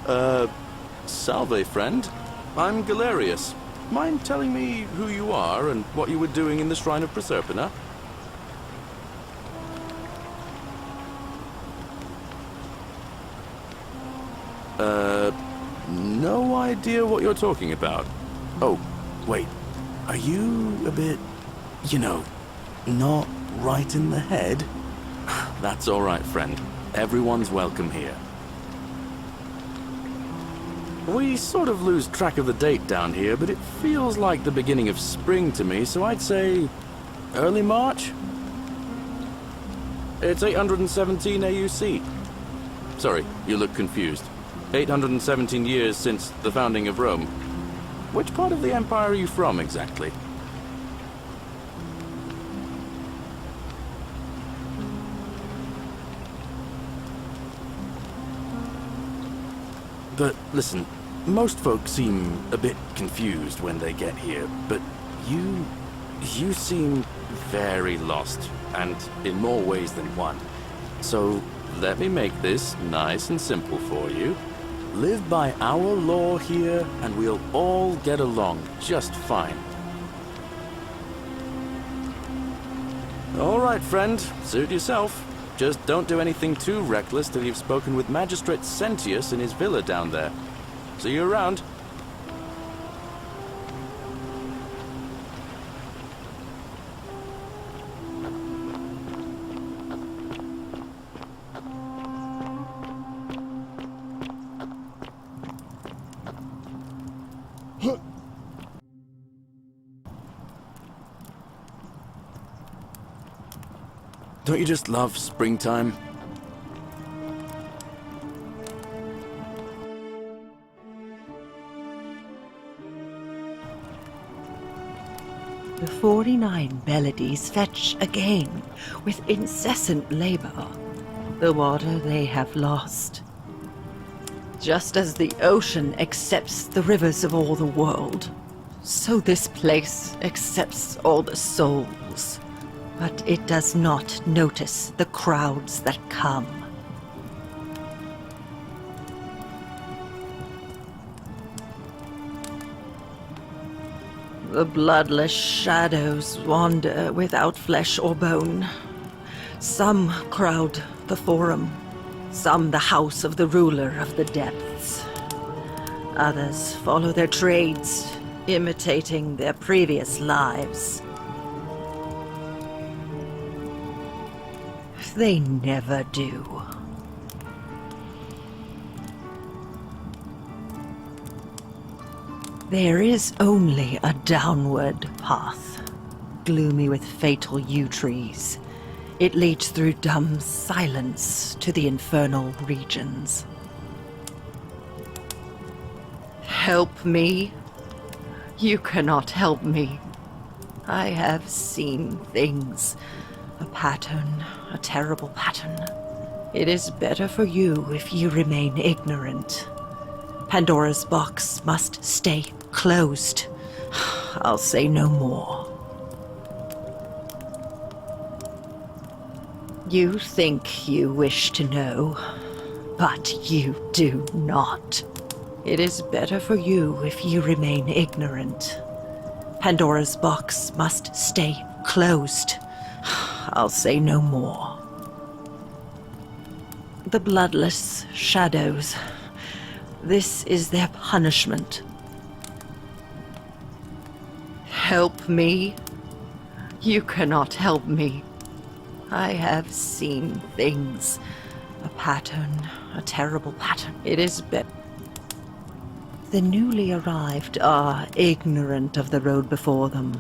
Uh, Salve, friend. I'm Galerius. Mind telling me who you are and what you were doing in the Shrine of Proserpina? No idea what you're talking about. Oh, wait. Are you a bit, not right in the head? That's all right, friend. Everyone's welcome here. We sort of lose track of the date down here, but it feels like the beginning of spring to me, so I'd say early March? It's 817 AUC. Sorry, you look confused. 817 years since the founding of Rome. Which part of the Empire are you from, exactly? But listen, most folks seem a bit confused when they get here, but you seem very lost, and in more ways than one. So let me make this nice and simple for you. Live by our law here, and we'll all get along just fine. All right, friend, suit yourself. Just don't do anything too reckless till you've spoken with Magistrate Sentius in his villa down there. See you around. Don't you just love springtime? The 49 melodies fetch again with incessant labor the water they have lost. Just as the ocean accepts the rivers of all the world, so this place accepts all the souls. But it does not notice the crowds that come. The bloodless shadows wander without flesh or bone. Some crowd the forum, some the house of the ruler of the depths. Others follow their trades, imitating their previous lives. They never do. There is only a downward path, gloomy with fatal yew trees. It leads through dumb silence to the infernal regions. Help me? You cannot help me. I have seen things. A pattern, a terrible pattern. It is better for you if you remain ignorant. Pandora's box must stay closed. I'll say no more. You think you wish to know, but you do not. It is better for you if you remain ignorant. Pandora's box must stay closed. I'll say no more. The bloodless shadows. This is their punishment. Help me? You cannot help me. I have seen things. A pattern, a terrible pattern. It is The newly arrived are ignorant of the road before them.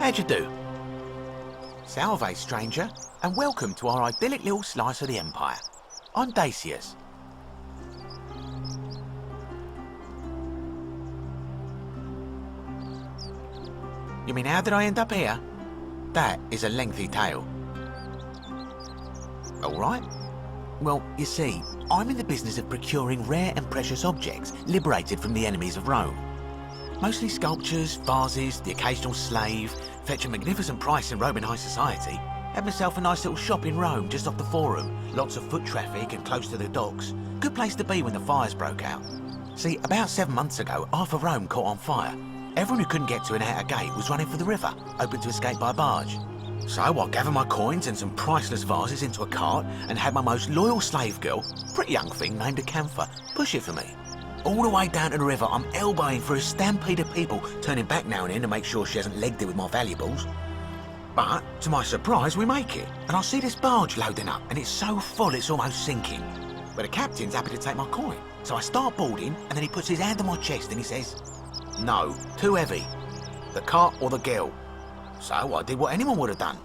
How'd you do? Salve, stranger, and welcome to our idyllic little slice of the Empire. I'm Dacius. You mean how did I end up here? That is a lengthy tale. All right. Well, you see, I'm in the business of procuring rare and precious objects liberated from the enemies of Rome. Mostly sculptures, vases, the occasional slave, fetch a magnificent price in Roman high society. Had myself a nice little shop in Rome just off the Forum, lots of foot traffic and close to the docks. Good place to be when the fires broke out. See, about 7 months ago, half of Rome caught on fire. Everyone who couldn't get to an outer gate was running for the river, hoping to escape by barge. So I gathered my coins and some priceless vases into a cart and had my most loyal slave girl, pretty young thing named Acantha, push it for me. All the way down to the river, I'm elbowing through a stampede of people, turning back now and then to make sure she hasn't legged it with my valuables. But, to my surprise, we make it, and I see this barge loading up, and it's so full it's almost sinking. But the captain's happy to take my coin, so I start boarding, and then he puts his hand on my chest and he says, "No, too heavy. The cart or the girl." So I did what anyone would have done.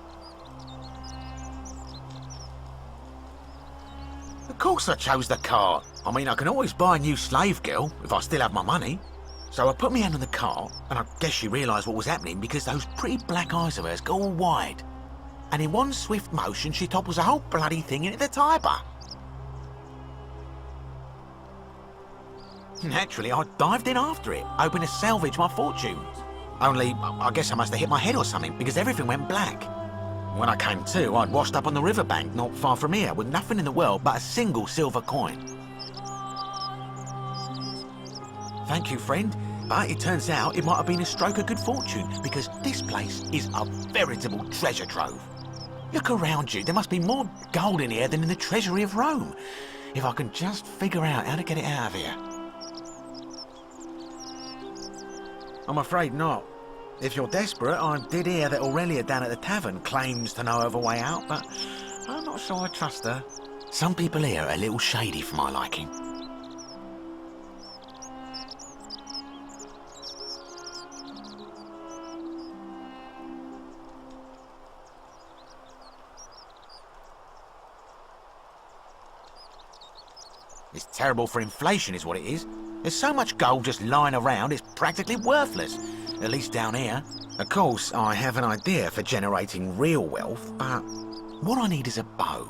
Of course I chose the cart. I mean, I can always buy a new slave girl if I still have my money. So I put my hand on the cart, and I guess she realised what was happening because those pretty black eyes of hers go all wide. And in one swift motion, she topples the whole bloody thing into the Tiber. Naturally, I dived in after it, hoping to salvage my fortunes. Only, I guess I must have hit my head or something, because everything went black. When I came to, I'd washed up on the riverbank not far from here, with nothing in the world but a single silver coin. Thank you, friend, but it turns out it might have been a stroke of good fortune, because this place is a veritable treasure trove. Look around you, there must be more gold in here than in the treasury of Rome. If I can just figure out how to get it out of here. I'm afraid not. If you're desperate, I did hear that Aurelia down at the tavern claims to know of a way out, but I'm not sure I trust her. Some people here are a little shady for my liking. It's terrible for inflation is what it is. There's so much gold just lying around, it's practically worthless. At least down here. Of course, I have an idea for generating real wealth, but what I need is a bow.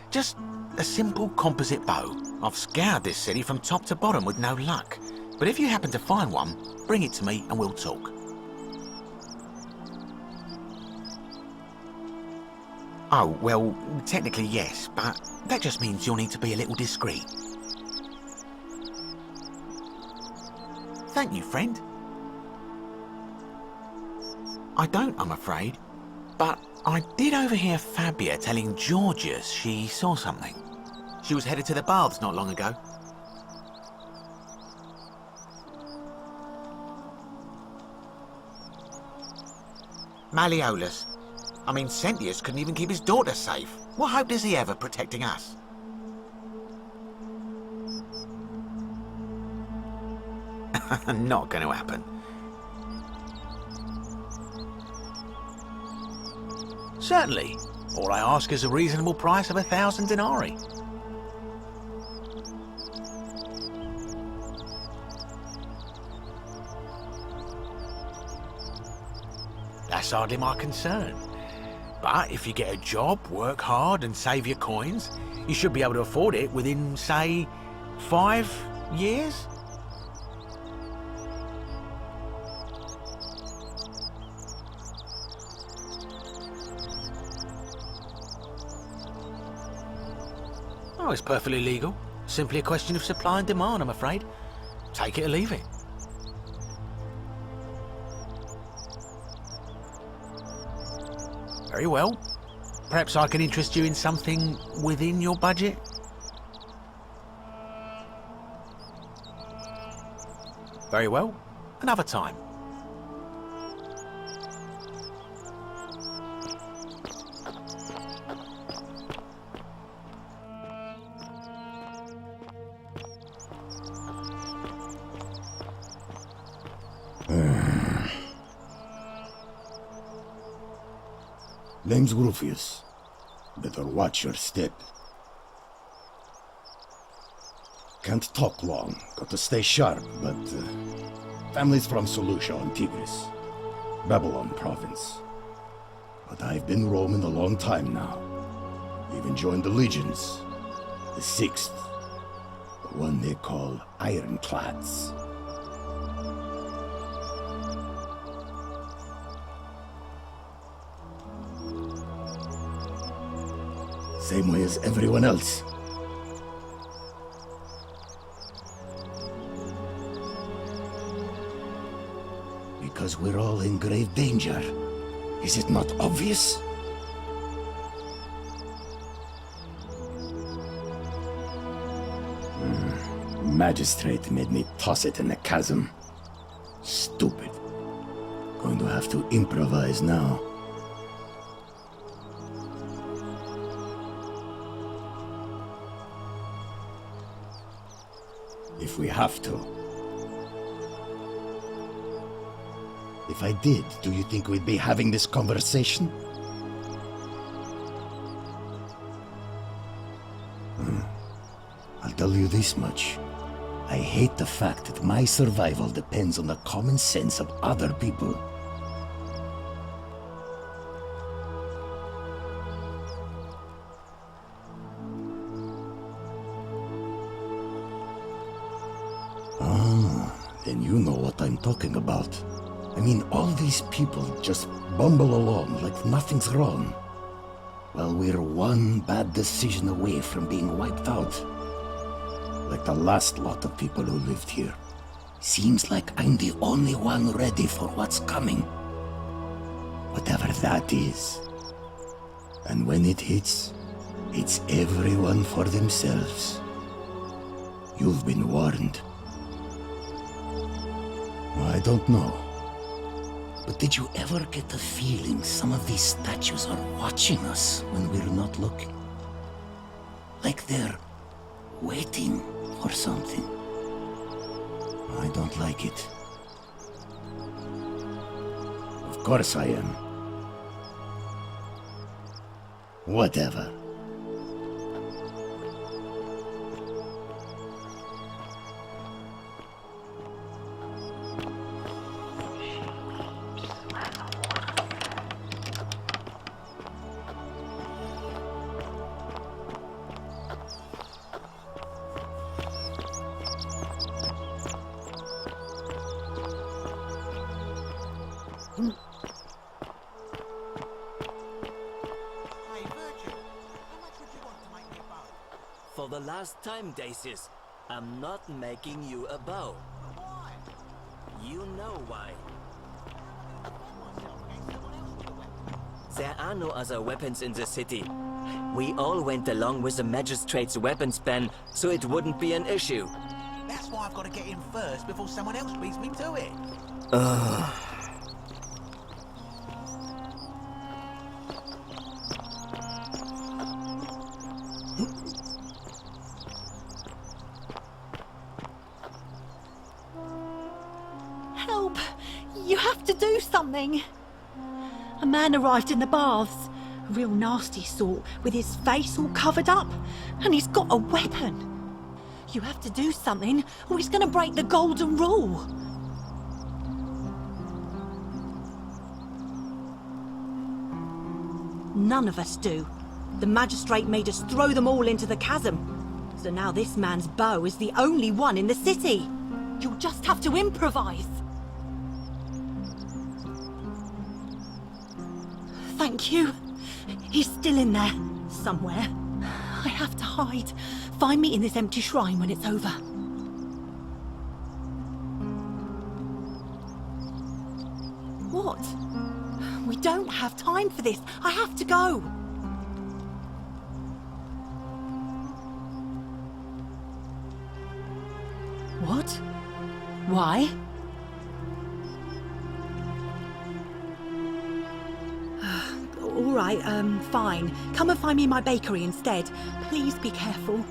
Just a simple composite bow. I've scoured this city from top to bottom with no luck. But if you happen to find one, bring it to me and we'll talk. Oh, well, technically yes, but that just means you'll need to be a little discreet. Thank you, friend. I don't, I'm afraid. But I did overhear Fabia telling Georgius she saw something. She was headed to the baths not long ago. Malleolus. I mean, Sentius couldn't even keep his daughter safe. What hope does he have of protecting us? Not going to happen. Certainly. All I ask is a reasonable price of 1,000 denarii. That's hardly my concern. But if you get a job, work hard and save your coins, you should be able to afford it within, say, 5 years? Oh, it's perfectly legal. Simply a question of supply and demand, I'm afraid. Take it or leave it. Very well. Perhaps I can interest you in something within your budget? Very well. Another time. Name's Rufius. Better watch your step. Can't talk long, got to stay sharp, but... family's from Solucia on Tigris, Babylon province. But I've been roaming a long time now. Even joined the legions. The 6th. The one they call Ironclads. Same way as everyone else. Because we're all in grave danger. Is it not obvious? Magistrate made me toss it in the chasm. Stupid. Going to have to improvise now. If we have to. If I did, do you think we'd be having this conversation? I'll tell you this much. I hate the fact that my survival depends on the common sense of other people. Then you know what I'm talking about. I mean, all these people just bumble along like nothing's wrong. Well, we're one bad decision away from being wiped out. Like the last lot of people who lived here. Seems like I'm the only one ready for what's coming. Whatever that is. And when it hits, it's everyone for themselves. You've been warned. I don't know. But did you ever get the feeling some of these statues are watching us when we're not looking? Like they're waiting for something. I don't like it. Of course I am. Whatever. For the last time, Dacius, I'm not making you a bow. Why? You know why. There are no other weapons in the city. We all went along with the magistrate's weapons ban, so it wouldn't be an issue. That's why I've got to get in first before someone else beats me to it. Help! You have to do something! A man arrived in the baths. A real nasty sort, with his face all covered up. And he's got a weapon. You have to do something, or he's gonna break the golden rule. None of us do. The magistrate made us throw them all into the chasm. So now this man's bow is the only one in the city. You'll just have to improvise. Thank you. He's still in there, somewhere. I have to hide. Find me in this empty shrine when it's over. What? We don't have time for this. I have to go. What? Why? All right, fine. Come and find me in my bakery instead. Please be careful.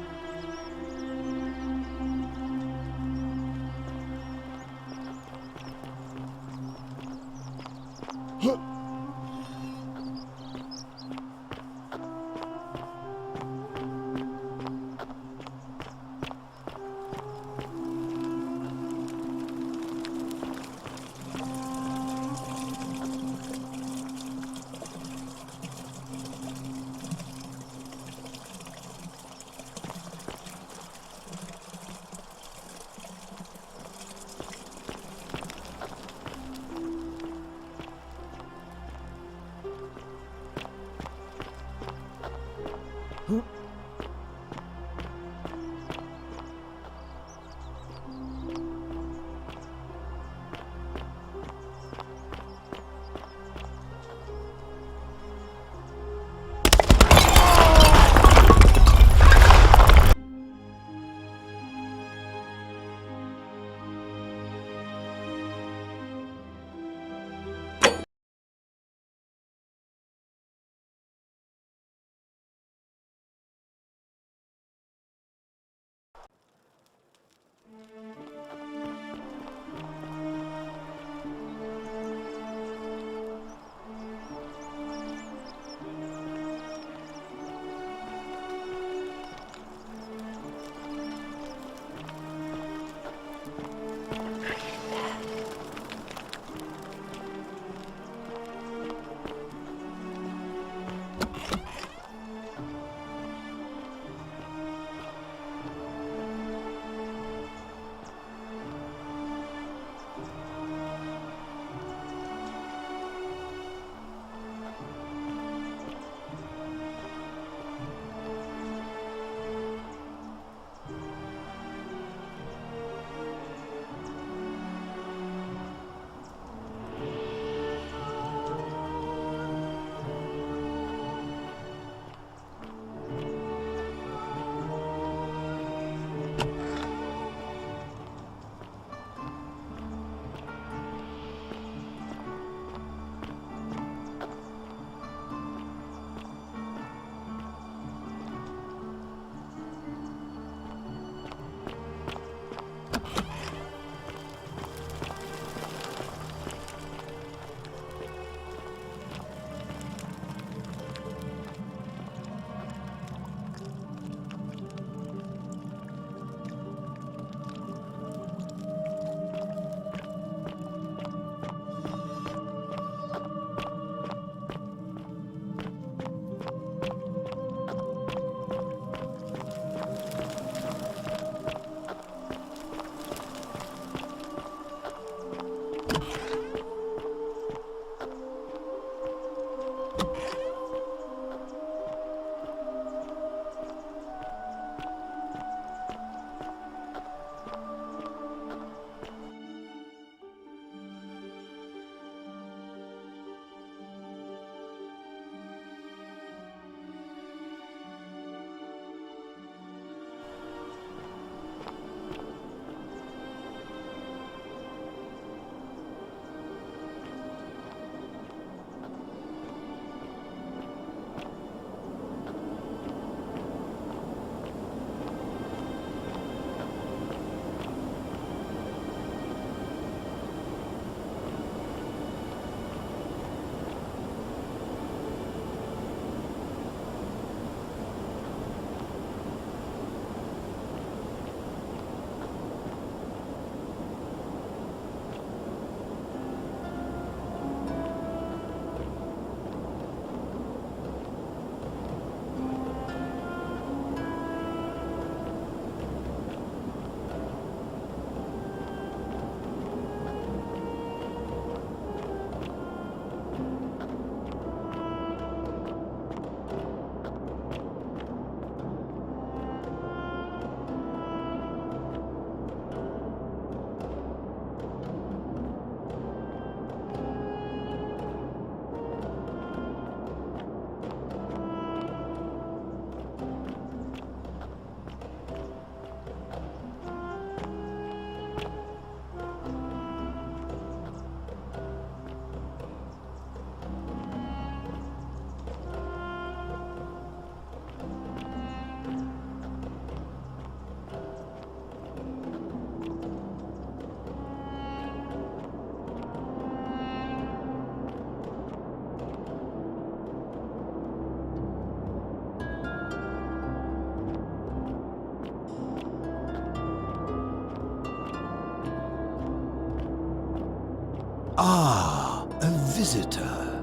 Ah, a visitor.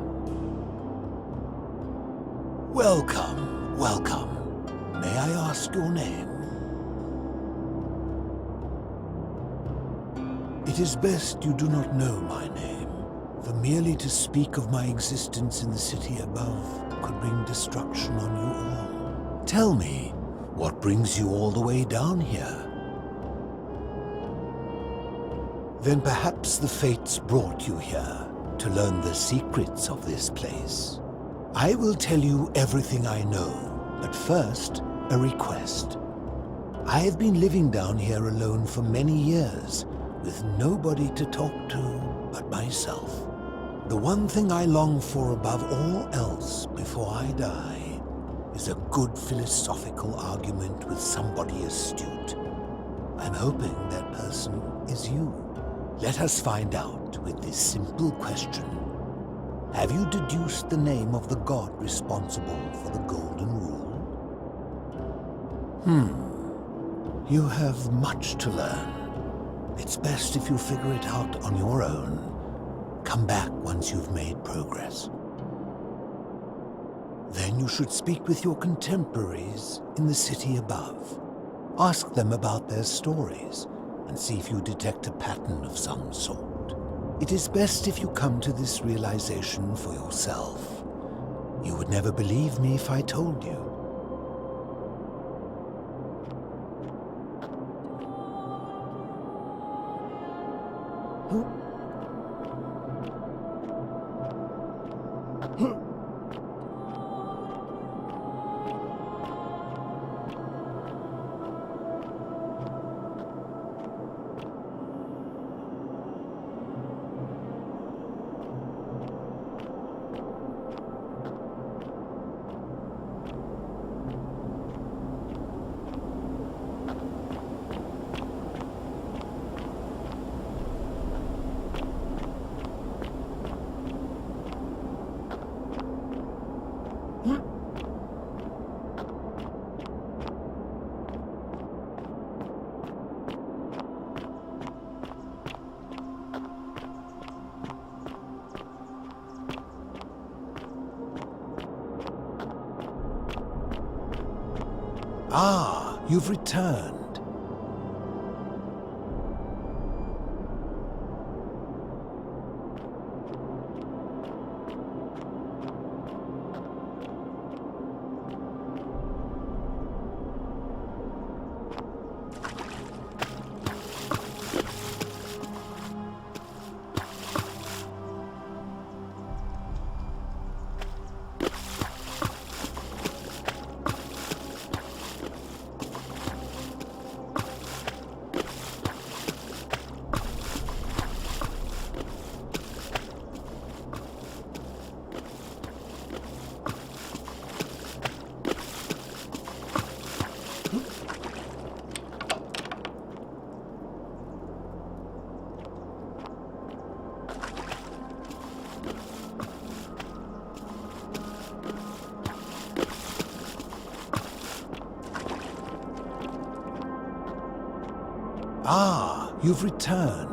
Welcome, welcome. May I ask your name? It is best you do not know my name, for merely to speak of my existence in the city above could bring destruction on you all. Tell me, what brings you all the way down here? Then perhaps the fates brought you here to learn the secrets of this place. I will tell you everything I know, but first, a request. I have been living down here alone for many years, with nobody to talk to but myself. The one thing I long for above all else before I die is a good philosophical argument with somebody astute. I'm hoping that person is you. Let us find out with this simple question. Have you deduced the name of the god responsible for the Golden Rule? You have much to learn. It's best if you figure it out on your own. Come back once you've made progress. Then you should speak with your contemporaries in the city above. Ask them about their stories and see if you detect a pattern of some sort. It is best if you come to this realization for yourself. You would never believe me if I told you. Ah, you've returned. Ah, you've returned.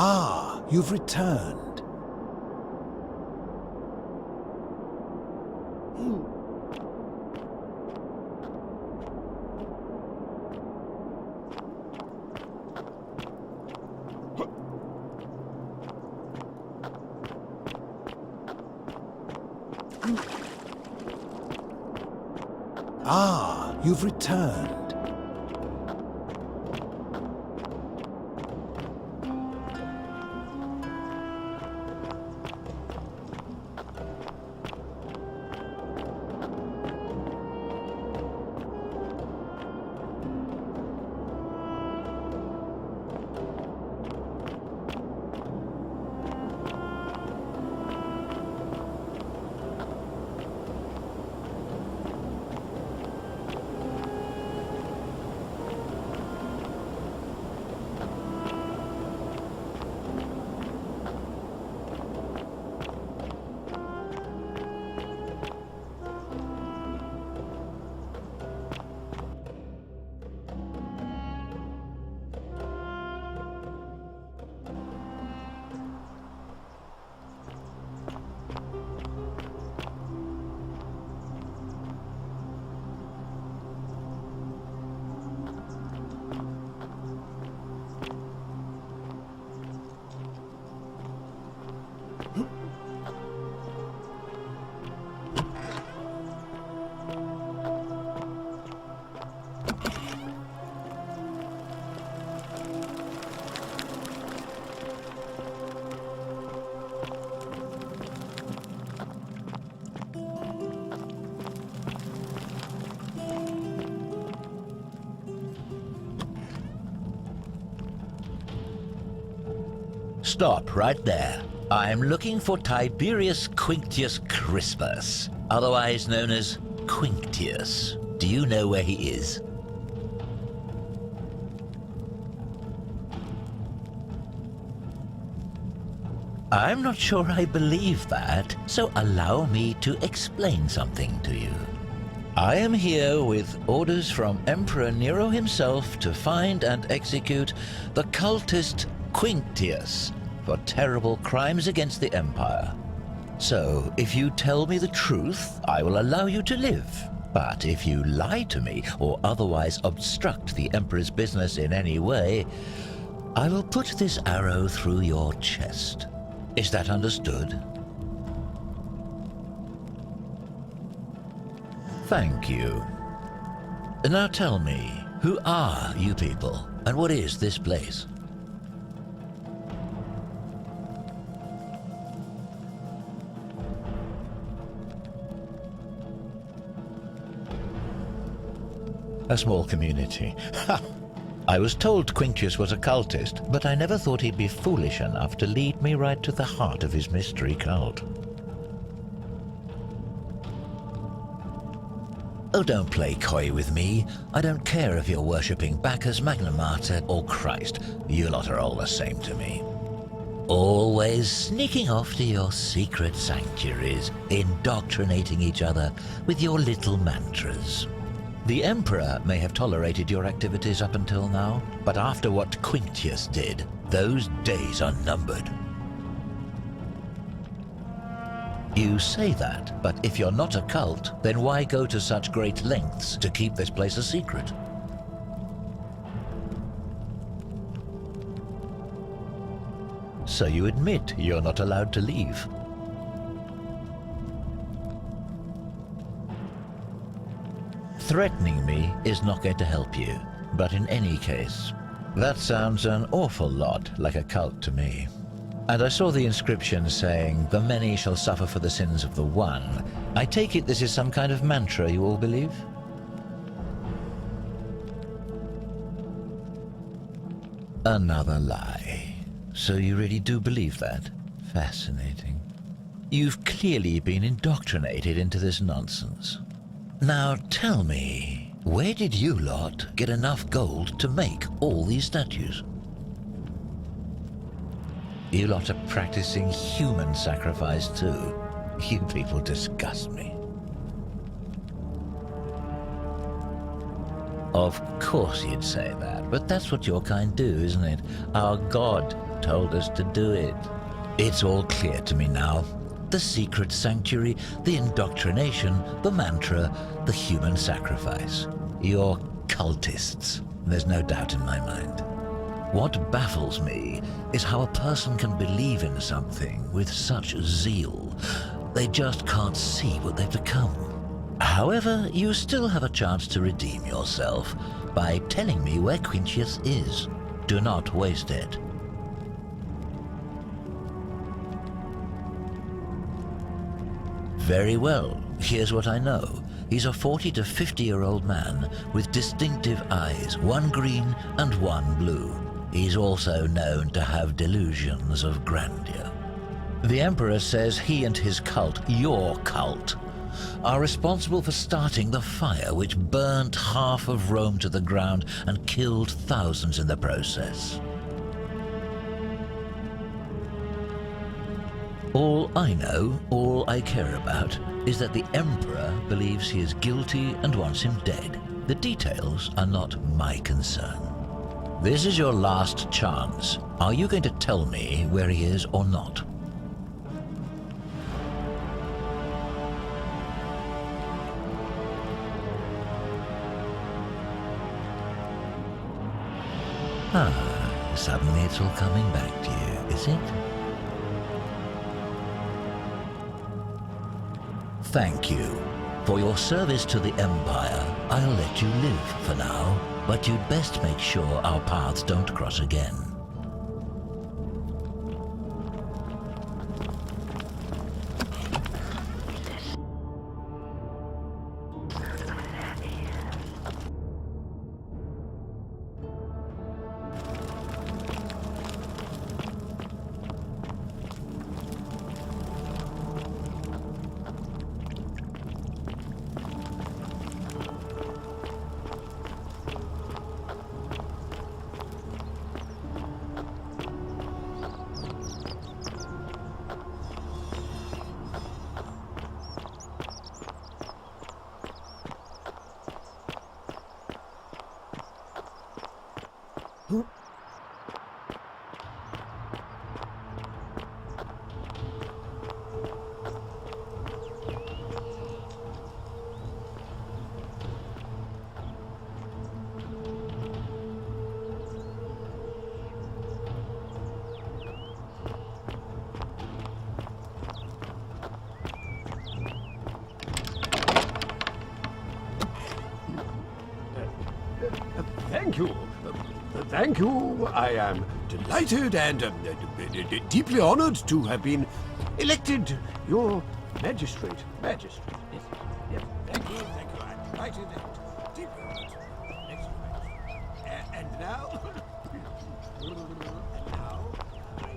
Ah, you've returned. Ah, you've returned. Stop right there. I'm looking for Tiberius Quinctius Crispus, otherwise known as Quinctius. Do you know where he is? I'm not sure I believe that, so allow me to explain something to you. I am here with orders from Emperor Nero himself to find and execute the cultist Quinctius for terrible crimes against the Empire. So, if you tell me the truth, I will allow you to live. But if you lie to me or otherwise obstruct the Emperor's business in any way, I will put this arrow through your chest. Is that understood? Thank you. Now tell me, who are you people, and what is this place? A small community. Ha! I was told Quinctius was a cultist, but I never thought he'd be foolish enough to lead me right to the heart of his mystery cult. Oh, don't play coy with me. I don't care if you're worshipping Bacchus, Magna Mater, or Christ. You lot are all the same to me. Always sneaking off to your secret sanctuaries, indoctrinating each other with your little mantras. The Emperor may have tolerated your activities up until now, but after what Quinctius did, those days are numbered. You say that, but if you're not a cult, then why go to such great lengths to keep this place a secret? So you admit you're not allowed to leave. Threatening me is not going to help you, but in any case, that sounds an awful lot like a cult to me. And I saw the inscription saying, "The many shall suffer for the sins of the one." I take it this is some kind of mantra you all believe? Another lie. So you really do believe that? Fascinating. You've clearly been indoctrinated into this nonsense. Now tell me, where did you lot get enough gold to make all these statues? You lot are practicing human sacrifice too. You people disgust me. Of course you'd say that, but that's what your kind do, isn't it? Our God told us to do it. It's all clear to me now. The secret sanctuary, the indoctrination, the mantra, the human sacrifice. You're cultists, there's no doubt in my mind. What baffles me is how a person can believe in something with such zeal. They just can't see what they've become. However, you still have a chance to redeem yourself by telling me where Quinctius is. Do not waste it. Very well, here's what I know. He's a 40 to 50-year-old man with distinctive eyes, one green and one blue. He's also known to have delusions of grandeur. The Emperor says he and his cult, your cult, are responsible for starting the fire which burnt half of Rome to the ground and killed thousands in the process. All I know, all I care about, is that the Emperor believes he is guilty and wants him dead. The details are not my concern. This is your last chance. Are you going to tell me where he is or not? Ah, suddenly it's all coming back to you, is it? Thank you. For your service to the Empire, I'll let you live for now, but you'd best make sure our paths don't cross again. thank you. Thank you. I am delighted and deeply honored to have been elected your magistrate. Yes. Yes. Thank you. I'm delighted and deeply honored. And now...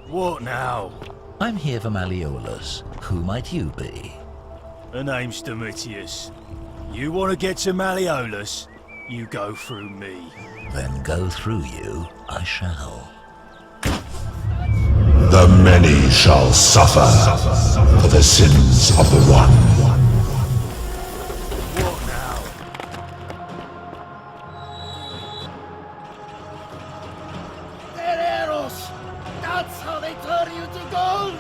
What now? I'm here for Malleolus. Who might you be? The name's Domitius. You want to get to Malleolus? You go through me. Then go through you, I shall. The many shall suffer for the sins of the one. What now? Guerreros! That's how they turn you to gold!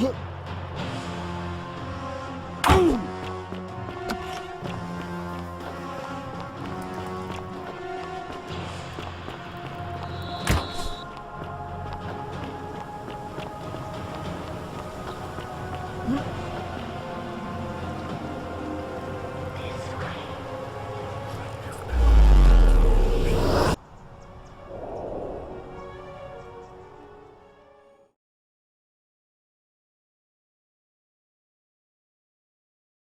Huh.